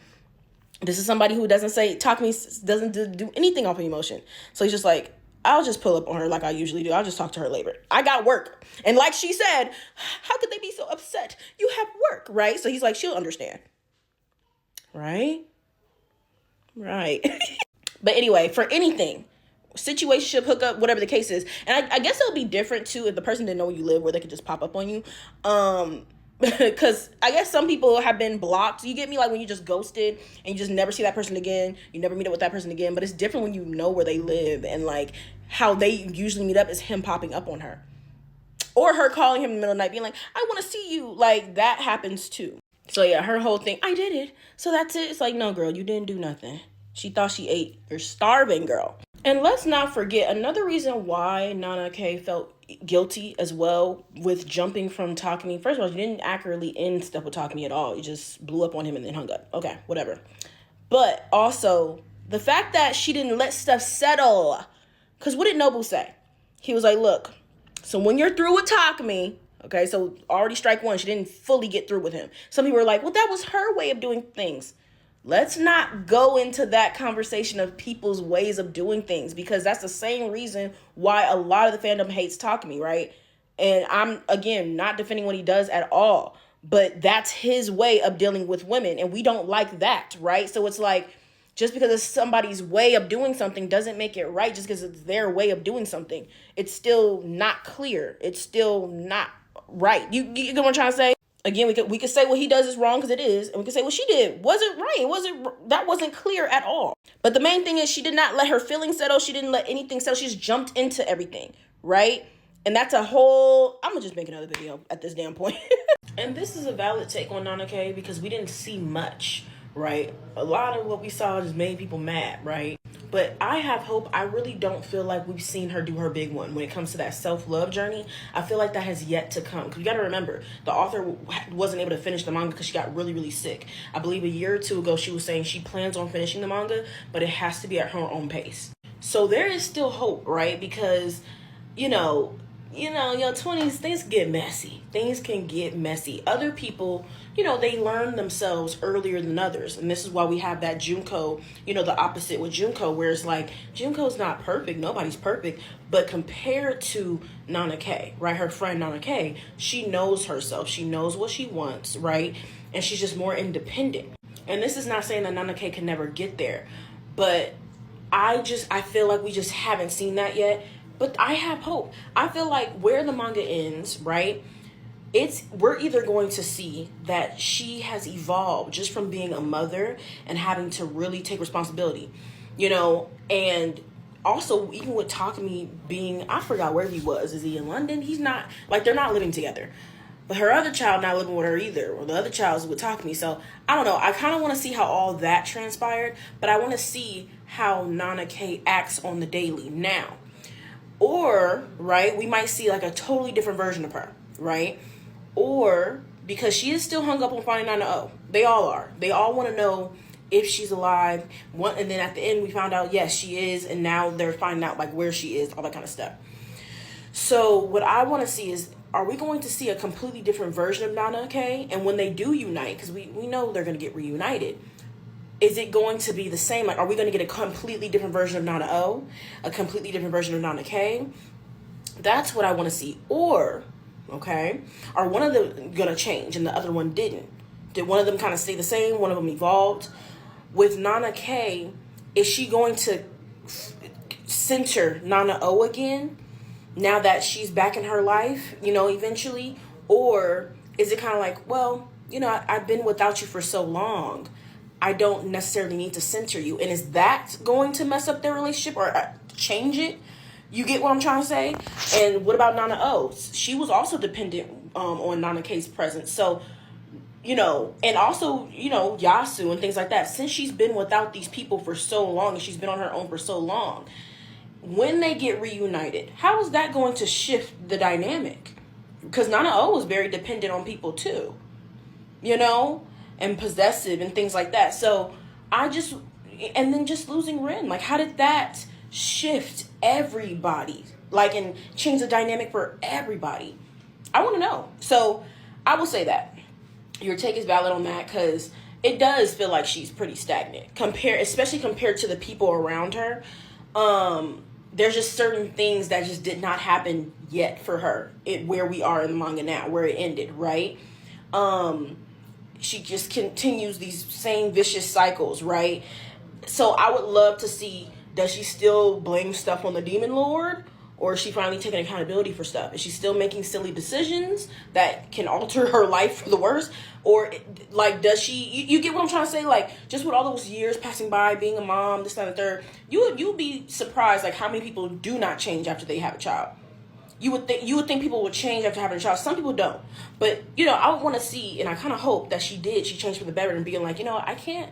This is somebody who doesn't say, Talk to Me, doesn't do anything off of emotion. So he's just like, I'll just pull up on her like I usually do. I'll just talk to her later. I got work. And like she said, how could they be so upset? You have work, right? So he's like, she'll understand. Right? Right. But anyway, for anything, situationship, hookup, whatever the case is. And I guess it'll be different too if the person didn't know where you live, where they could just pop up on you. Because I guess some people have been blocked. You get me? Like when you just ghosted and you just never see that person again. You never meet up with that person again. But it's different when you know where they live. And like how they usually meet up is him popping up on her. Or her calling him in the middle of the night being like, I want to see you. Like that happens too. So yeah, her whole thing, I did it. So that's it. It's like, no, girl, you didn't do nothing. She thought she ate. You're starving, girl. And let's not forget another reason why Nana K felt guilty as well with jumping from Talk to Me. First of all, you didn't accurately end stuff with Talk to Me at all. You just blew up on him and then hung up. Okay, whatever. But also the fact that she didn't let stuff settle. Because what did Noble say? He was like, look, so when you're through with Talk to Me, okay, so already strike one, she didn't fully get through with him. Some people were like, well, that was her way of doing things. Let's not go into that conversation of people's ways of doing things because that's the same reason why a lot of the fandom hates Talk to Me, right? And I'm, again, not defending what he does at all, but that's his way of dealing with women, and we don't like that, right? So it's like, just because it's somebody's way of doing something doesn't make it right just because it's their way of doing something. It's still not clear. It's still not right. You get what I'm trying to say? Again, we could say what he does is wrong because it is, and we could say what she did wasn't right. That wasn't clear at all. But the main thing is she did not let her feelings settle. She didn't let anything settle. She just jumped into everything, right? And that's a whole, I'm gonna just make another video at this damn point. And this is a valid take on Nana K because we didn't see much, right? A lot of what we saw just made people mad, right? But I have hope. I really don't feel like we've seen her do her big one when it comes to that self-love journey. I feel like that has yet to come. Because you got to remember, the author wasn't able to finish the manga because she got really, really sick. I believe a year or two ago, she was saying she plans on finishing the manga, but it has to be at her own pace. So there is still hope, right? Because, your 20s, things get messy. Things can get messy. Other people, they learn themselves earlier than others. And this is why we have that Junko, the opposite with Junko, where it's like, Junko's not perfect. Nobody's perfect. But compared to Nana K, right? Her friend Nana K, she knows herself. She knows what she wants, right? And she's just more independent. And this is not saying that Nana K can never get there. But I feel like we just haven't seen that yet. But I have hope. I feel like where the manga ends, right? We're either going to see that she has evolved just from being a mother and having to really take responsibility, and also even with Takumi being, I forgot where he was. Is he in London? He's not, like, they're not living together. But her other child not living with her either, or the other child's with Takumi. So I don't know. I kind of want to see how all that transpired, but I want to see how Nana K acts on the daily now. Or, right, we might see like a totally different version of her, right? Or, because she is still hung up on finding Nana O. They all are. They all want to know if she's alive. And then at the end, we found out, yes, she is. And now they're finding out like where she is, all that kind of stuff. So what I want to see is, are we going to see a completely different version of Nana K? And when they do unite, because we know they're going to get reunited, is it going to be the same? Like, are we going to get a completely different version of Nana O? A completely different version of Nana K? That's what I want to see. Or, okay, are one of them going to change and the other one didn't? Did one of them kind of stay the same? One of them evolved? With Nana K, is she going to center Nana O again now that she's back in her life, eventually? Or is it kind of like, well, I've been without you for so long, I don't necessarily need to center you. And is that going to mess up their relationship or change it? You get what I'm trying to say? And what about Nana O? She was also dependent on Nana K's presence. So, and also, Yasu and things like that. Since she's been without these people for so long and she's been on her own for so long, when they get reunited, how is that going to shift the dynamic? Because Nana O was very dependent on people too, and possessive and things like that. So and then just losing Rin, like, how did that shift everybody, like, and change the dynamic for everybody? I want to know. So I will say that your take is valid on that, because it does feel like she's pretty stagnant especially compared to the people around her. There's just certain things that just did not happen yet for her, where we are in the manga now, where it ended, right? She just continues these same vicious cycles, right? So I would love to see, does she still blame stuff on the Demon Lord? Or is she finally taking accountability for stuff? Is she still making silly decisions that can alter her life for the worse? Or, like, does she... You get what I'm trying to say? Like, just with all those years passing by, being a mom, this, that, and the third, you'd be surprised, like, how many people do not change after they have a child. You would think people would change after having a child. Some people don't. But, I would want to see, and I kind of hope that she did. She changed for the better and being like, I can't...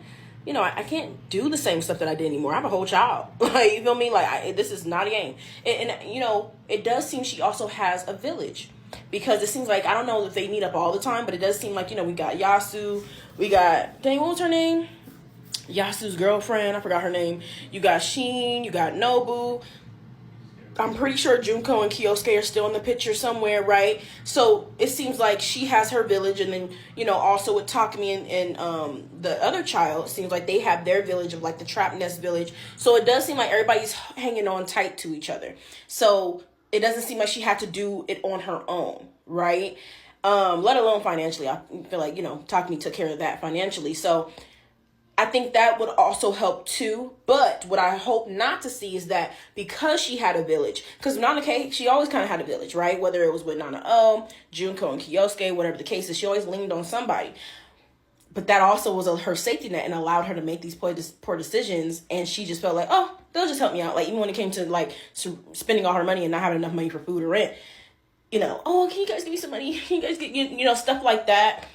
I can't do the same stuff that I did anymore. I have a whole child. Like, you feel me? Like, this is not a game. And it does seem she also has a village. Because it seems like, I don't know if they meet up all the time, but it does seem like, we got Yasu. We got, dang, what was her name? Yasu's girlfriend. I forgot her name. You got Sheen. You got Nobu. I'm pretty sure Junko and Kyosuke are still in the picture somewhere, right? So it seems like she has her village, and then, also with Takumi and the other child, it seems like they have their village of, like, the Trap Nest village. So it does seem like everybody's hanging on tight to each other. So it doesn't seem like she had to do it on her own, right? Let alone financially. I feel like, Takumi took care of that financially. So I think that would also help too. But what I hope not to see is that because she had a village, because Nana K, she always kind of had a village, right? Whether it was with Nana O, Junko, and Kyosuke, whatever the case is, she always leaned on somebody. But that also was her safety net and allowed her to make these poor decisions. And she just felt like, oh, they'll just help me out. Like, even when it came to, like, spending all her money and not having enough money for food or rent, oh, can you guys give me some money? Can you guys get, stuff like that.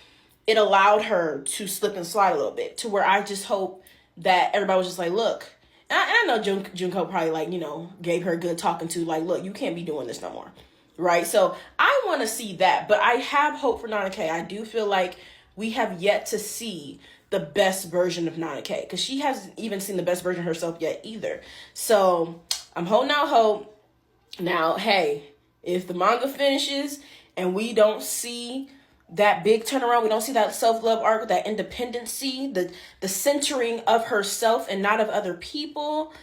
It allowed her to slip and slide a little bit, to where I just hope that everybody was just like, look, and I know Junko probably, like, gave her a good talking to, like, look, you can't be doing this no more, right? So I want to see that, but I have hope for Nana K. I do feel like we have yet to see the best version of Nana K, because she hasn't even seen the best version of herself yet either. So I'm holding out hope. Now, hey, if the manga finishes and we don't see that big turnaround, we don't see that self-love arc, that independency, the centering of herself and not of other people,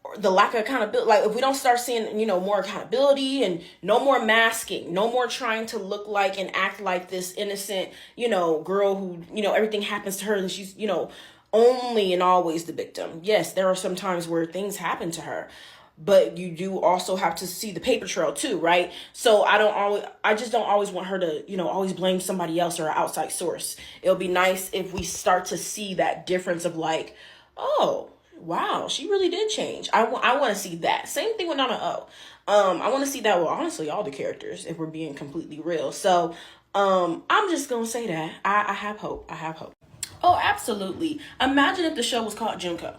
or the lack of accountability, like if we don't start seeing, more accountability and no more masking, no more trying to look like and act like this innocent, girl who, everything happens to her and she's, only and always the victim. Yes, there are some times where things happen to her, but you do also have to see the paper trail too, right? So I just don't always want her to, always blame somebody else or an outside source. It'll be nice if we start to see that difference of like, oh, wow, she really did change. I want to see that. Same thing with Nana O. I want to see that with, honestly, all the characters, if we're being completely real. So, I'm just going to say that. I have hope. I have hope. Oh, absolutely. Imagine if the show was called Junko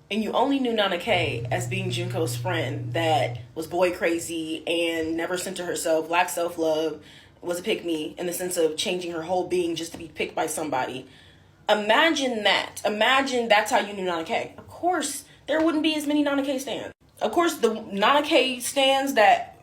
and you only knew Nana K as being Junko's friend that was boy crazy and never centered herself, lacked self-love, was a pick-me in the sense of changing her whole being just to be picked by somebody. Imagine that. Imagine that's how you knew Nana K. Of course, there wouldn't be as many Nana K stands. Of course, the Nana K stands that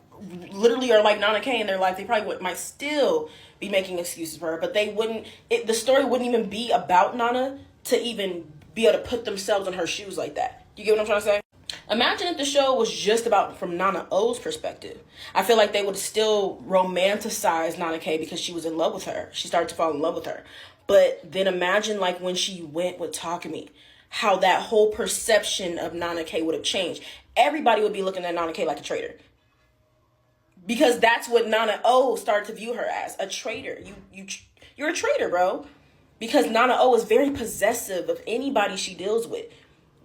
literally are like Nana K in their life, they probably might still be making excuses for her, but they wouldn't, the story wouldn't even be about Nana to even be able to put themselves in her shoes like that. You get what I'm trying to say? Imagine if the show was just about from Nana O's perspective. I feel like they would still romanticize Nana K because she was in love with her. She started to fall in love with her. But then imagine like when she went with Takumi, how that whole perception of Nana K would have changed. Everybody would be looking at Nana K like a traitor. Because that's what Nana O started to view her as, a traitor. You're a traitor, bro. Because Nana O is very possessive of anybody she deals with.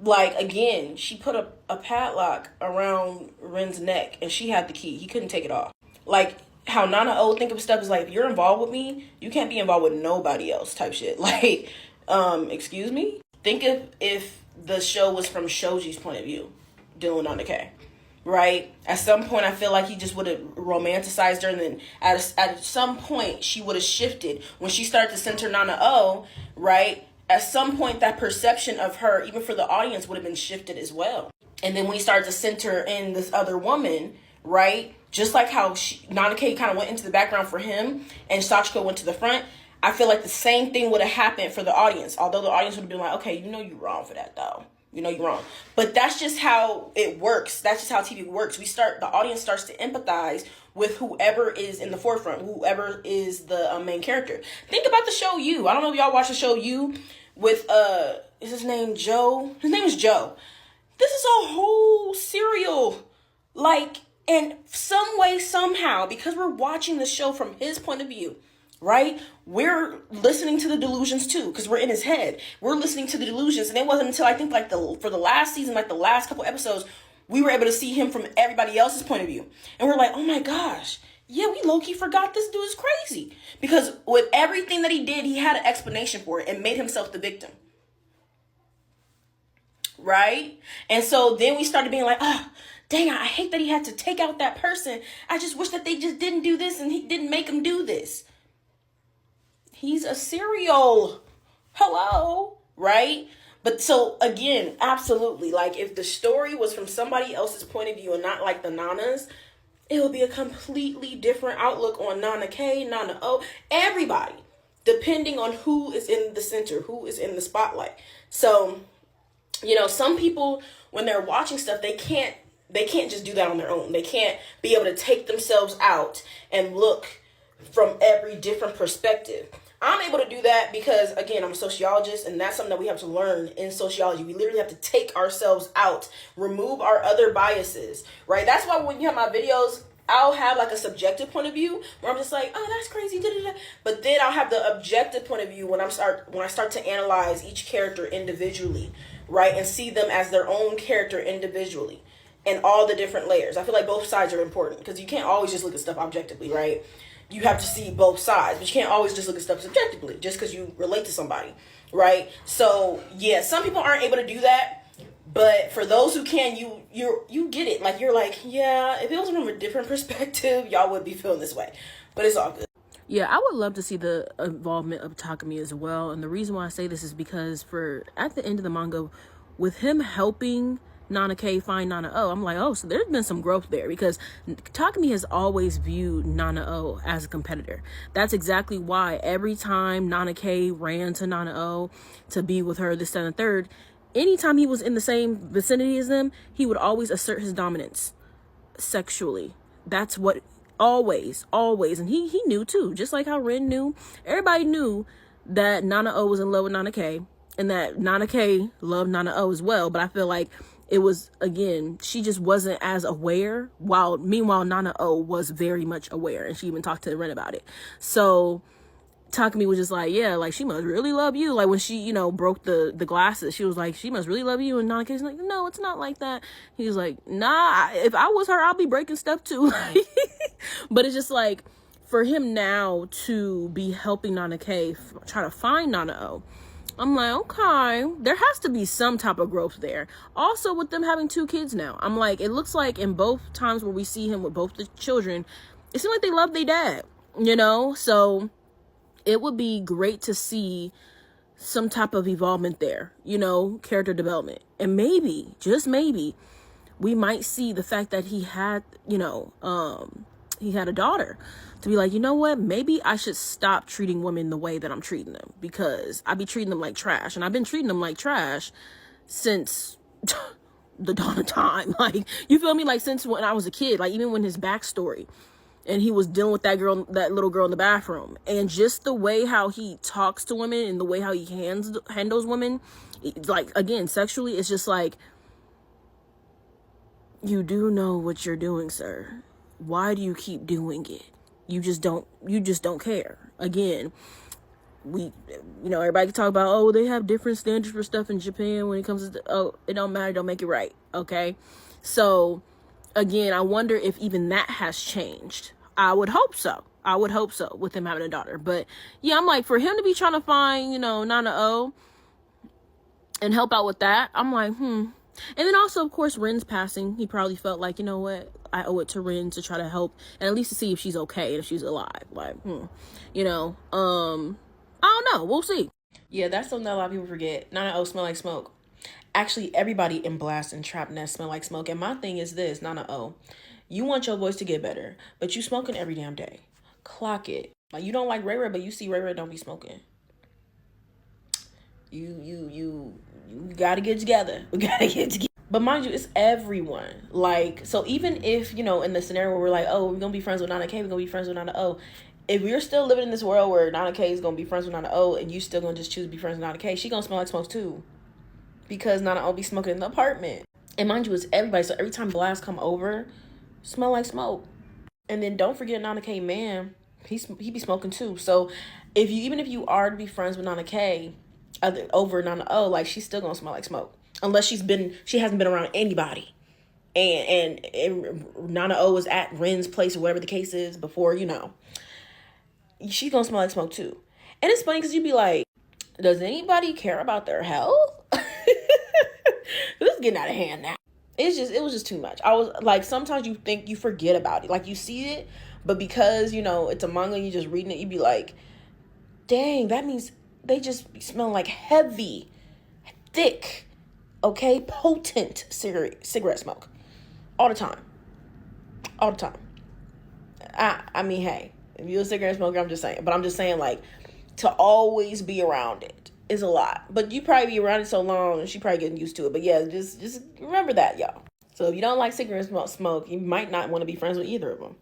Like, again, she put a padlock around Ren's neck and she had the key. He couldn't take it off. Like, how Nana O think of stuff is like, if you're involved with me, you can't be involved with nobody else type shit. Like, excuse me? Think of if the show was from Shoji's point of view, dealing with Nana K. Right? At some point, I feel like he just would have romanticized her, and then at some point, she would have shifted. When she started to center Nana O, right? At some point, that perception of her, even for the audience, would have been shifted as well. And then when he started to center in this other woman, right? Just like how Nana K kind of went into the background for him, and Sachiko went to the front, I feel like the same thing would have happened for the audience. Although the audience would have been like, okay, you're wrong for that, though. You're wrong. But that's just how it works. That's just how TV works. The audience starts to empathize with whoever is in the forefront, whoever is the main character. Think about the show You. I don't know if y'all watch the show You with, is his name Joe? His name is Joe. This is a whole serial. Like, in some way, somehow, because we're watching the show from his point of view, right? We're listening to the delusions too, because we're in his head. We're listening to the delusions, and it wasn't until I think for the last season, like the last couple episodes, we were able to see him from everybody else's point of view. And we're like, oh my gosh, yeah, we low-key forgot this dude is crazy. Because with everything that he did, he had an explanation for it and made himself the victim. Right? And so then we started being like, dang, I hate that he had to take out that person. I just wish that they just didn't do this and he didn't make him do this. He's a serial. Hello. Right? But so again, absolutely. Like if the story was from somebody else's point of view and not like the Nanas, it would be a completely different outlook on Nana K, Nana O, everybody, depending on who is in the center, who is in the spotlight. So, some people, when they're watching stuff, they can't just do that on their own. They can't be able to take themselves out and look from every different perspective. I'm able to do that because, again, I'm a sociologist, and that's something that we have to learn in sociology. We literally have to take ourselves out, remove our other biases, right? That's why when you have my videos, I'll have like a subjective point of view where I'm just like, oh, that's crazy, da-da-da. But then I'll have the objective point of view when I start to analyze each character individually, right? And see them as their own character individually and all the different layers. I feel like both sides are important because you can't always just look at stuff objectively, right? You have to see both sides, but you can't always just look at stuff subjectively just because you relate to somebody, right? So yeah, some people aren't able to do that, but for those who can, you get it. Like you're like, yeah, if it was from a different perspective, y'all would be feeling this way, but it's all good. Yeah, I would love to see the involvement of Takumi as well, and the reason why I say this is because at the end of the manga, with him helping Nana K find Nana O. I'm like, oh, so there's been some growth there, because Takumi has always viewed Nana O as a competitor. That's exactly why every time Nana K ran to Nana O to be with her, this, that, and the third, anytime he was in the same vicinity as them, he would always assert his dominance sexually. That's what always. And he knew too, just like how Rin knew. Everybody knew that Nana O was in love with Nana K, and that Nana K loved Nana O as well. But I feel like it was, again, she just wasn't as aware, while meanwhile Nana O was very much aware, and she even talked to Ren about it. So Takumi was just like, yeah, like, she must really love you. Like, when she, you know, broke the glasses, she was like, she must really love you. And Nana K's like, no, it's not like that. He was like, nah, if I was her, I'll be breaking stuff too. But it's just like, for him now to be helping Nana K try to find Nana O, I'm like, okay, there has to be some type of growth there. Also, with them having 2 kids now, I'm like, it looks like in both times where we see him with both the children, it seems like they love their dad, you know? So it would be great to see some type of evolvement there, you know, character development. And maybe, just maybe, we might see the fact that he had, you know, he had a daughter, to be like, you know what, maybe I should stop treating women the way that I'm treating them, because I be treating them like trash, and I've been treating them like trash since the dawn of time. Like, you feel me? Like, since when I was a kid, like, even when his backstory, and he was dealing with that little girl in the bathroom, and just the way how he talks to women and the way how he handles women, like, again, sexually, it's just like, you do know what you're doing, sir. Why do you keep doing it? You just don't care. Again, you know, everybody can talk about, oh, they have different standards for stuff in Japan when it comes to, oh, it don't matter, don't make it right. Okay. So again, I wonder if even that has changed. I would hope so with him having a daughter. But yeah, I'm like, for him to be trying to find, you know, Nana O and help out with that, I'm like, And then also, of course, Rin's passing. He probably felt like, you know what, I owe it to Rin to try to help, and at least to see if she's okay and if she's alive. Like, you know, I don't know. We'll see. Yeah, that's something that a lot of people forget. Nana O smell like smoke. Actually, everybody in Blast and Trap Nest smell like smoke. And my thing is this, Nana O, you want your voice to get better, but you smoking every damn day. Clock it. Like, you don't like Ray Ray, but you see Ray Ray don't be smoking. You gotta get together. We gotta get together. But mind you, it's everyone. Like, so even if, you know, in the scenario where we're like, oh, we're gonna be friends with Nana K, we're gonna be friends with Nana O. If you're still living in this world where Nana K is gonna be friends with Nana O, and you still gonna just choose to be friends with Nana K, she gonna smell like smoke too. Because Nana O be smoking in the apartment. And mind you, it's everybody. So every time Blast come over, smell like smoke. And then don't forget Nana K, man, he be smoking too. So even if you are to be friends with Nana K over Nana O, like, she's still gonna smell like smoke. Unless she hasn't been around anybody. And Nana O was at Ren's place or whatever the case is before, you know. She's gonna smell like smoke too. And it's funny because you'd be like, does anybody care about their health? This is getting out of hand now. It was just too much. I was like, sometimes you think you forget about it. Like, you see it, but because, you know, it's a manga and you're just reading it, you'd be like, dang, that means they just be smelling like heavy, thick, okay, potent cigarette smoke. All the time. I mean, hey, if you're a cigarette smoker, I'm just saying. But I'm just saying, like, to always be around it is a lot. But you probably be around it so long, and she probably getting used to it. But yeah, just remember that, y'all. So if you don't like cigarette smoke, you might not want to be friends with either of them.